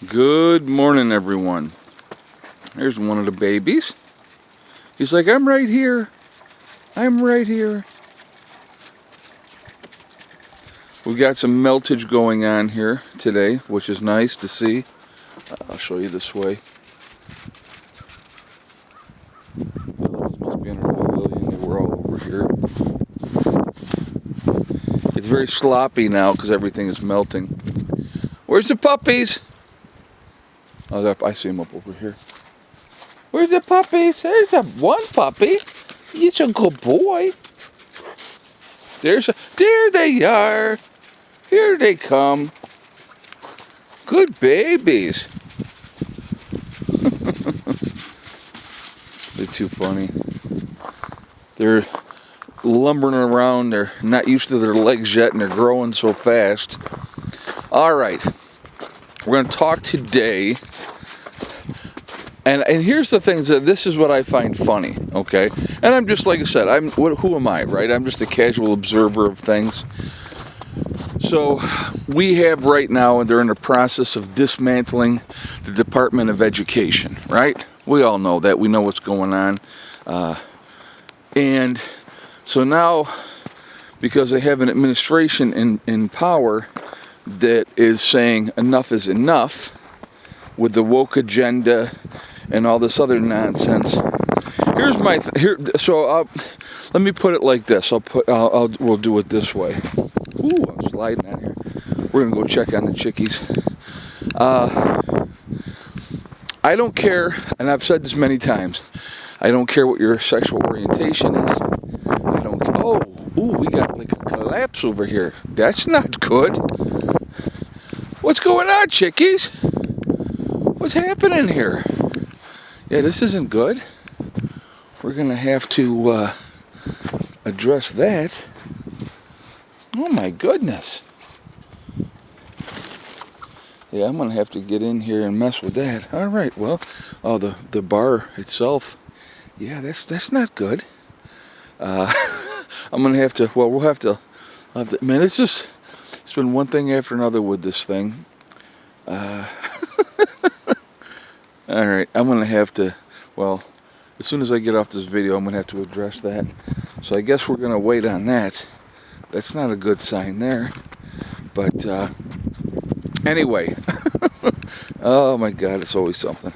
Good morning, everyone. There's one of the babies. He's like, I'm right here. I'm right here. We've got some meltage going on here today, which is nice to see. I'll show you this way. Those must be in our pavilion. They were all over here. It's very sloppy now because everything is melting. Where's the puppies? Oh, I see them up over here. Where's the puppies? There's one puppy. He's a good boy. There they are. Here they come. Good babies. They're too funny. They're lumbering around. They're not used to their legs yet, and they're growing so fast. All right. We're going to talk today. And here's the things that this is what I find funny, okay? And I'm just, like I said, who am I, right? I'm just a casual observer of things. So we have right now, and they're in the process of dismantling the Department of Education, right? We all know that. We know what's going on. And so now, because they have an administration in power that is saying enough is enough with the woke agenda and all this other nonsense. Here's my let me put it like this. We'll do it this way. Ooh, I'm sliding on here. We're gonna go check on the chickies. I don't care, and I've said this many times. I don't care what your sexual orientation is. I don't. We got like a collapse over here. That's not good. What's going on, chickies? What's happening here? Yeah, this isn't good. We're gonna have to address that. Oh my goodness. Yeah, I'm gonna have to get in here and mess with that. All right. Well, the bar itself. Yeah, that's not good. I'm gonna have to. Well, we'll have to. Man, it's been one thing after another with this thing. All right, I'm going to have to, well, as soon as I get off this video, I'm going to have to address that. So I guess we're going to wait on that. That's not a good sign there. But anyway, oh my God, it's always something.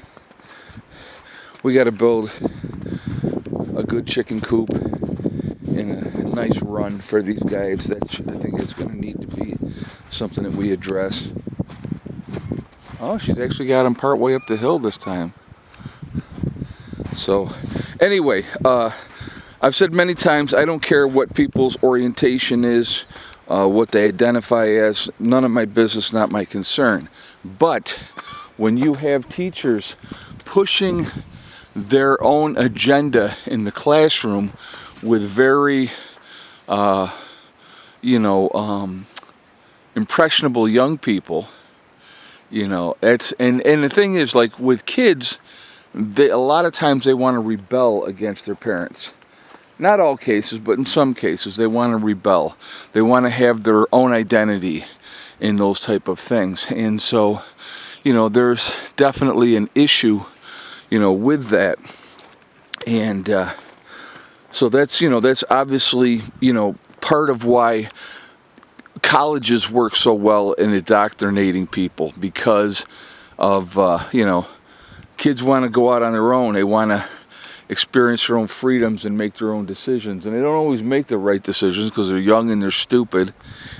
We got to build a good chicken coop and a nice run for these guys. I think it's going to need to be something that we address. Oh, she's actually got him part way up the hill this time. So, anyway, I've said many times, I don't care what people's orientation is, what they identify as, none of my business, not my concern. But when you have teachers pushing their own agenda in the classroom with very, impressionable young people, it's and the thing is, like with kids, a lot of times they want to rebel against their parents. Not all cases, but in some cases they want to rebel. They want to have their own identity in those type of things. And so, there's definitely an issue, with that. And so that's obviously, part of why colleges work so well in indoctrinating people, because of kids want to go out on their own. They want to experience their own freedoms and make their own decisions, and they don't always make the right decisions because they're young and they're stupid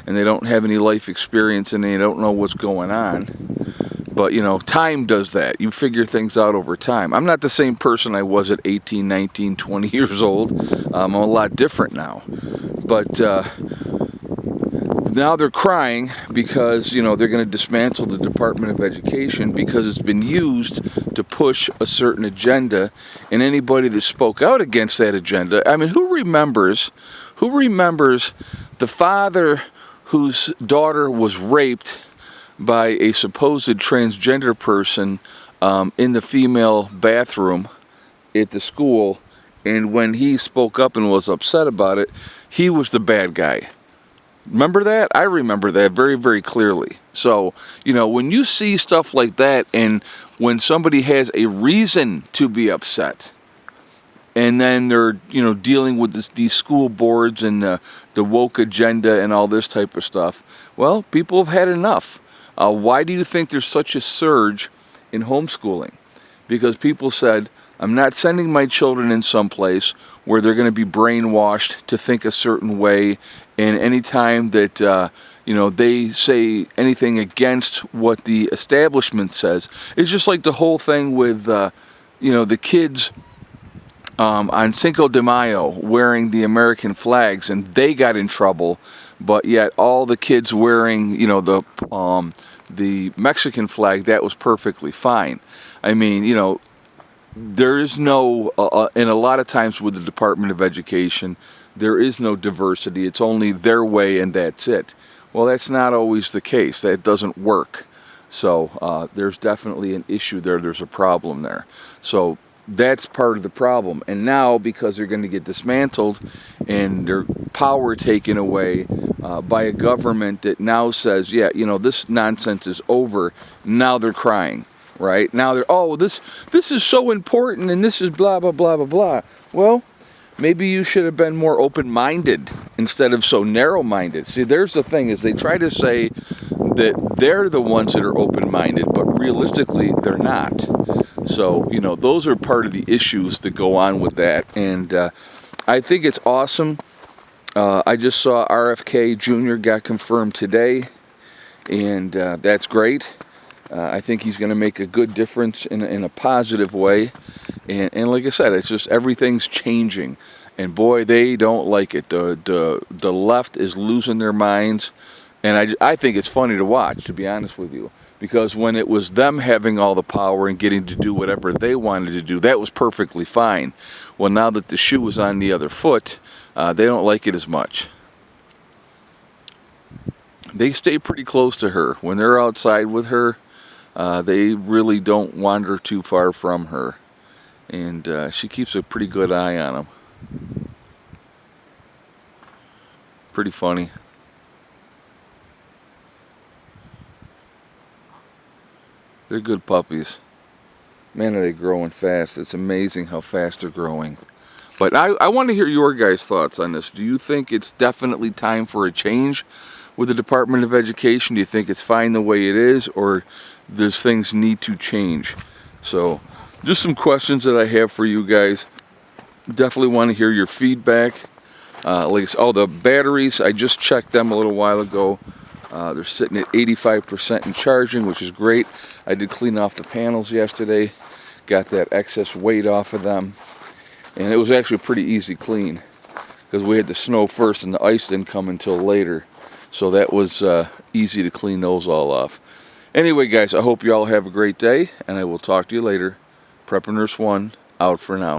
and they don't have any life experience and they don't know what's going on. But time does that. You figure things out over time. I'm not the same person I was at 18, 19, 20 years old. I'm a lot different now. But now they're crying because, they're going to dismantle the Department of Education because it's been used to push a certain agenda. And anybody that spoke out against that agenda, I mean, who remembers the father whose daughter was raped by a supposed transgender person in the female bathroom at the school, and when he spoke up and was upset about it, he was the bad guy. Remember that? I remember that very, very clearly. So, you know, when you see stuff like that, and when somebody has a reason to be upset, and then they're, you know, dealing with these school boards and the woke agenda and all this type of stuff, well, people have had enough. Why do you think there's such a surge in homeschooling? Because people said, I'm not sending my children in someplace where they're going to be brainwashed to think a certain way, and anytime that you know, they say anything against what the establishment says, it's just like the whole thing with you know, the kids on Cinco de Mayo wearing the American flags, and they got in trouble, but yet all the kids wearing, you know, the Mexican flag, that was perfectly fine. I mean, you know, there is no, and a lot of times with the Department of Education, there is no diversity. It's only their way and that's it. Well, that's not always the case. That doesn't work. So there's definitely an issue there. There's a problem there. So that's part of the problem. And now, because they're going to get dismantled and their power taken away by a government that now says, yeah, you know, this nonsense is over, now they're crying. Right? Now they're, oh, this is so important and this is blah, blah, blah, blah, blah. Well, maybe you should have been more open-minded instead of so narrow-minded. See, there's the thing, is they try to say that they're the ones that are open-minded, but realistically, they're not. So, you know, those are part of the issues that go on with that. And I think it's awesome. I just saw RFK Jr. got confirmed today, and that's great. I think he's going to make a good difference in a positive way. And like I said, it's just everything's changing. And boy, they don't like it. The left is losing their minds. And I think it's funny to watch, to be honest with you. Because when it was them having all the power and getting to do whatever they wanted to do, that was perfectly fine. Well, now that the shoe is on the other foot, they don't like it as much. They stay pretty close to her. When they're outside with her, they really don't wander too far from her, and she keeps a pretty good eye on them. Pretty funny. They're good puppies. Man, are they growing fast. It's amazing how fast they're growing. But I want to hear your guys' thoughts on this. Do you think it's definitely time for a change with the Department of Education? Do you think it's fine the way it is, or there's things need to change? So just some questions that I have for you guys. Definitely want to hear your feedback. The batteries, I just checked them a little while ago. They're sitting at 85% in charging, which is great. I did clean off the panels yesterday, got that excess weight off of them, and it was actually a pretty easy clean because we had the snow first and the ice didn't come until later. So that was easy to clean those all off. Anyway, guys, I hope you all have a great day, and I will talk to you later. Prepper Nurse 1, out for now.